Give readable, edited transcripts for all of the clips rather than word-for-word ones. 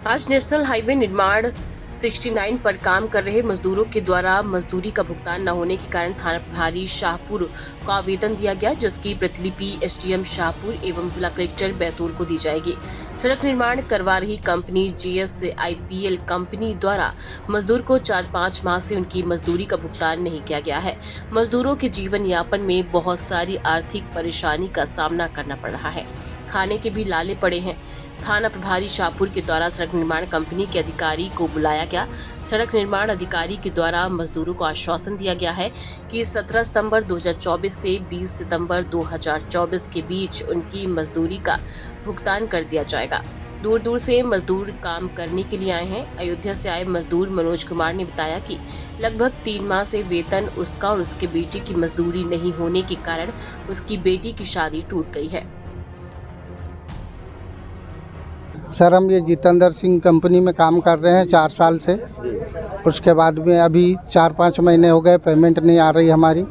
आज national highway निर्माण 69 पर काम कर रहे मजदूरों के द्वारा मजदूरी का भुगतान न होने के कारण थाना प्रभारी शाहपुर को आवेदन दिया गया, जिसकी प्रतिलिपि एसडीएम शाहपुर एवं जिला कलेक्टर बैतूल को दी जाएगी। सड़क निर्माण करवा रही कंपनी JSIPL कंपनी द्वारा मजदूर को 4-5 माह से उनकी मजदूरी का भुगतान नहीं किया गया है। मजदूरों के जीवन यापन में बहुत सारी आर्थिक परेशानी का सामना करना पड़ रहा है, खाने के भी लाले पड़े हैं। थाना प्रभारी शाहपुर के द्वारा सड़क निर्माण कंपनी के अधिकारी को बुलाया गया। सड़क निर्माण अधिकारी के द्वारा मजदूरों को आश्वासन दिया गया है कि 17 सितंबर 2024 से 20 सितंबर 2024 के बीच उनकी मजदूरी का भुगतान कर दिया जाएगा। दूर दूर से मजदूर काम करने के लिए आए हैं। अयोध्या से आए मजदूर मनोज कुमार ने बताया कि लगभग 3 माह से वेतन उसका और उसके बेटे की मजदूरी नहीं होने के कारण उसकी बेटी की शादी टूट गई है। सर, हम ये जितेंद्र सिंह कंपनी में काम कर रहे हैं 4 साल से। उसके बाद में अभी 4-5 महीने हो गए, पेमेंट नहीं आ रही हमारी,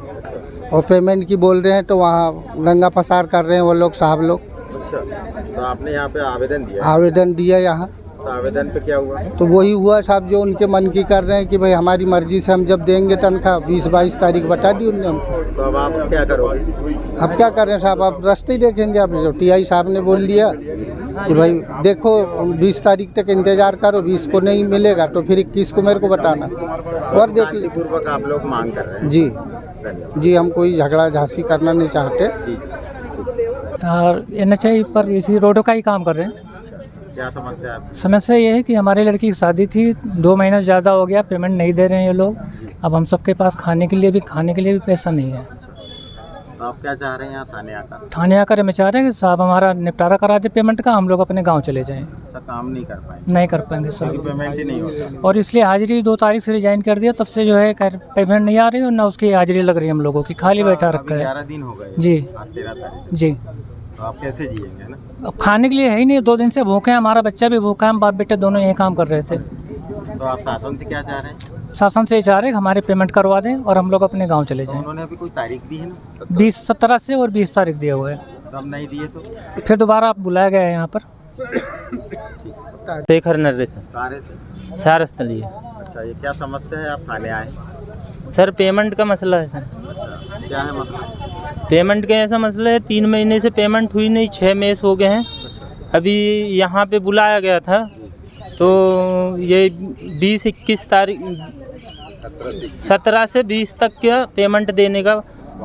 और पेमेंट की बोल रहे हैं तो वहाँ दंगा फसाद कर रहे हैं वो लोग, साहब लोग। अच्छा, तो आपने यहाँ पे आवेदन दिया यहाँ। तो आवेदन पे क्या हुआ? तो वही हुआ साहब जो उनके मन की कर रहे हैं कि भाई हमारी मर्जी से हम जब देंगे तनख्वाह। 20-22 तारीख बता दी उनने हमको। तो अब आप क्या करोगे? अब क्या कर रहे हैं साहब, आप रास्ते ही देखेंगे। अब जो TI साहब ने बोल दिया कि भाई देखो 20 तारीख तक इंतज़ार करो, 20 को नहीं मिलेगा तो फिर 21 को मेरे को बताना। और देख लीजिए, पूर्वक आप लोग मांग कर रहे हैं। जी, हम कोई झगड़ा झांसी करना नहीं चाहते। और NHI पर इसी रोडों का ही काम कर रहे हैं। क्या समस्या है? समस्या ये है कि हमारी लड़की की शादी थी, 2 महीना से ज़्यादा हो गया, पेमेंट नहीं दे रहे हैं ये लोग। अब हम सबके पास खाने के लिए भी पैसा नहीं है। तो आप क्या चाह रहे हैं यहाँ थाने आकर? थाने आकर हमें चाह रहे हैं कि साहब हमारा निपटारा करा दे पेमेंट का, हम लोग अपने गांव चले जाएं। अच्छा, काम नहीं कर पाएंगे? नहीं कर पाएंगे सर, पेमेंट ही नहीं होता। और इसलिए हाजिरी 2 तारीख से रिजाइन कर दिया, तब से जो है पेमेंट नहीं आ रही और ना उसकी हाजिरी लग रही है हम लोगों की, खाली बैठा रखा है। 11 दिन हो गए जी। आज 13 तारीख। जी, तो आप कैसे जिएंगे ना? अब खाने के लिए है ही नहीं, 2 दिन से भूखे हैं, हमारा बच्चा भी भूखा है, हम बाप बेटे दोनों यही काम कर रहे थे। तो आप शासन से क्या चाह रहे हैं? शासन से चाह रहे हैं हमारे पेमेंट करवा दें और हम लोग अपने गांव चले तो जाएं। उन्होंने अभी कोई तारीख दी है ना? 17 से और 20 तारीख दिया हुआ है। तो अब नहीं दिए तो फिर दोबारा आप बुलाया गया है यहाँ पर। शेखर नरेश सारे थे। सारस्थली। अच्छा, ये क्या समस्या है? आप थाने आए? सर पेमेंट का मसला है सर। क्या है मसला? पेमेंट का ऐसा मसला है, 3 महीने से पेमेंट हुई नहीं, 6 मेस हो गए हैं। अभी यहाँ पे बुलाया गया था तो ये 20-21 तारीख 17 से 20 तक का पेमेंट देने का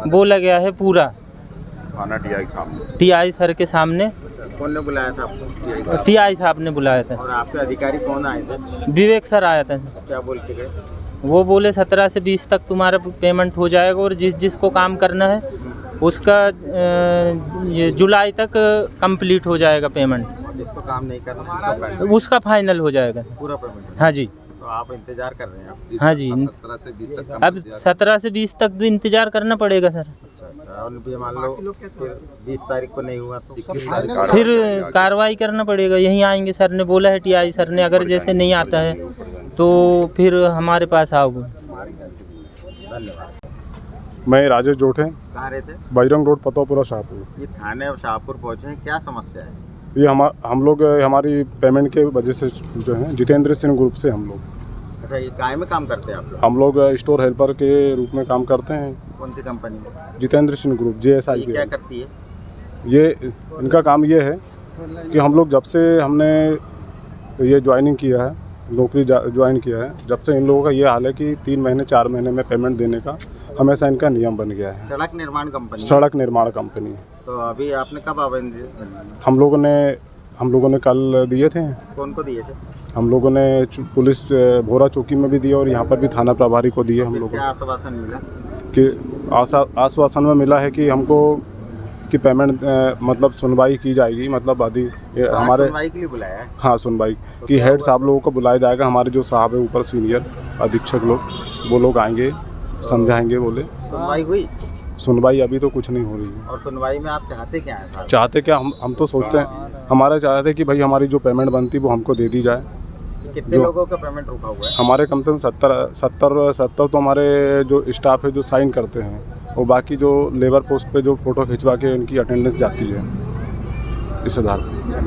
बोला गया है पूरा। थाना TI सर के सामने। कौन ने बुलाया था आपको? TI साहब ने बुलाया था। और आपके अधिकारी कौन आए थे? विवेक सर आया था। क्या बोल के गए? वो बोले 17 से 20 तक तुम्हारा पेमेंट हो जाएगा और जिसको काम करना है उसका ये जुलाई तक कंप्लीट हो जाएगा पेमेंट। जिसको काम नहीं करना उसका फाइनल हो जाएगा पूरा पेमेंट। हाँ जी। तो आप इंतजार कर रहे हैं? हाँ जी, 17 से 20 तक। अब 17 से 20 तक तो इंतजार करना पड़ेगा सर। अच्छा, और भी मान लो फिर 20 तारीख को नहीं हुआ तो 21 तारीख फिर कार्रवाई करना पड़ेगा। यहीं आएंगे, सर ने बोला है TI सर ने, अगर जैसे नहीं आता है तो फिर हमारे पास आओगे। धन्यवाद। मैं राजेश जोठे, कहाँ रहते? बजरंग रोड, पतोपुरा, शाहपुर। ये थाने और शाहपुर पहुँचे हैं, क्या समस्या है? ये हम लोग हमारी पेमेंट के वजह से जो है जितेंद्र सिंह ग्रुप से हम लोग। अच्छा, ये काय में काम करते हैं आप लोग? हम लोग स्टोर हेल्पर के रूप में काम करते हैं। कौन सी कंपनी में? जितेंद्र सिंह ग्रुप, ये JSIPL। क्या करती है? ये इनका काम ये है कि हम लोग जब से हमने ये ज्वाइनिंग किया है, नौकरी ज्वाइन किया है, जब से इन लोगों का ये हाल है कि 3 महीने 4 महीने में पेमेंट देने का हमेशा इनका नियम बन गया है। सड़क निर्माण कंपनी? सड़क निर्माण कंपनी। तो अभी आपने कब आवेदन दिया? हम लोगों ने कल दिए थे। कौन को दिए थे? हम लोगों ने पुलिस भोरा चौकी में भी दिए और यहाँ पर भी थाना प्रभारी को दिए। हम लोगों क्या आश्वासन मिला? कि आश्वासन में मिला है कि हमको कि पेमेंट मतलब सुनवाई की जाएगी, मतलब हमारे सुनवाई के लिए बुलाया है? हाँ, सुनवाई तो कि हेड साहब लोगों को बुलाया जाएगा। हमारे जो साहब है ऊपर सीनियर अधीक्षक लोग, वो लोग आएंगे, समझाएंगे। बोले सुनवाई हुई? सुनवाई अभी तो कुछ नहीं हो रही है। और सुनवाई में आप चाहते क्या है? चाहते क्या, हम तो सोचते हैं, हमारा चाहते हैं कि भाई हमारी जो पेमेंट बनती वो हमको दे दी जाए। कितने लोगों का पेमेंट रुका हुआ है? हमारे कम से कम 70 तो हमारे जो स्टाफ है जो साइन करते हैं, और बाकी जो लेबर पोस्ट पे जो फ़ोटो खिंचवा के उनकी अटेंडेंस जाती है इस आधार पर।